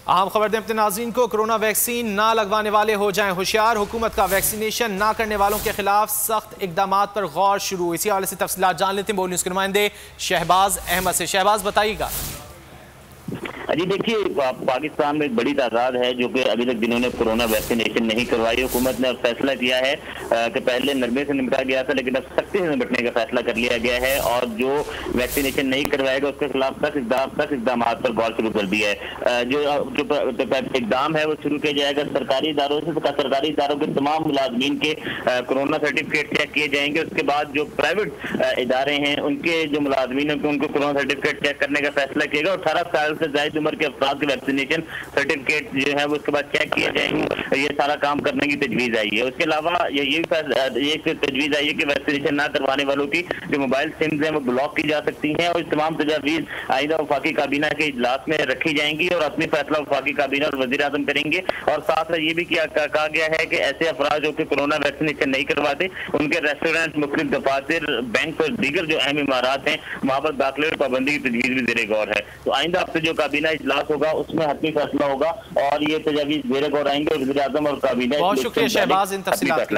अहम खबर दें अपने नाज़रीन को, कोरोना वैक्सीन ना लगवाने वाले हो जाएं होशियार। हुकूमत का वैक्सीनेशन ना करने वालों के खिलाफ सख्त इकदाम पर गौर शुरू। इसी हवाले से तफसीलात जान लेते हैं बोल न्यूज़ के नुमाइंदे शहबाज अहमद से। शहबाज बताइएगा। जी देखिए, पाकिस्तान में एक बड़ी तादाद है जो कि अभी तक जिन्होंने कोरोना वैक्सीनेशन नहीं करवाई। हुकूमत ने अब फैसला किया है कि पहले नरमे से निपटा गया था, लेकिन अब सख्ती से निपटने का फैसला कर लिया गया है और जो वैक्सीनेशन नहीं करवाएगा उसके खिलाफ सख्त इकदाम पर गौर शुरू कर दिया है। जो इकदाम है वो शुरू किया जाएगा सरकारी इदारों से। सरकारी इदारों के तमाम मुलाजमीन के कोरोना सर्टिफिकेट चेक किए जाएंगे। उसके बाद जो प्राइवेट इदारे हैं उनके जो मुलाजमीन हैं उनको कोरोना सर्टिफिकेट चेक करने का फैसला किएगा। 18 साल से ज्यादा उम्र के अफराद के वैक्सीनेशन सर्टिफिकेट जो है वो उसके बाद चेक किए जाएंगे। ये सारा काम करने की तजवीज आई है। उसके अलावा ये तजवीज आई है कि वैक्सीनेशन ना करवाने वालों की जो मोबाइल सिम्स हैं वो ब्लॉक की जा सकती हैं और तमाम तजावीज आइंदा वफाकी काबीना के इजलास में रखी जाएंगी और अपनी फैसला वफाकी काबीना और वज़ीर आज़म करेंगे। और साथ साथ ये भी कहा गया है कि ऐसे अफराद जो कि कोरोना वैक्सीनेशन नहीं करवाते उनके रेस्टोरेंट, मुख्तलिफ दफातर, बैंक और दीगर जो अहम इमारात हैं वहाँ पर दाखिले और पाबंदी की तजवीज भी ज़ेरे गौर है। तो आइंदा हफ्ते जो काबीना इजलास होगा उसमें हतमी फैसला होगा और ये तजावीज ज़ेरे गौर आएंगे और वज़ीर आज़म और काबीना। बहुत शुक्रिया शहबाज इन तफसीलात के लिए।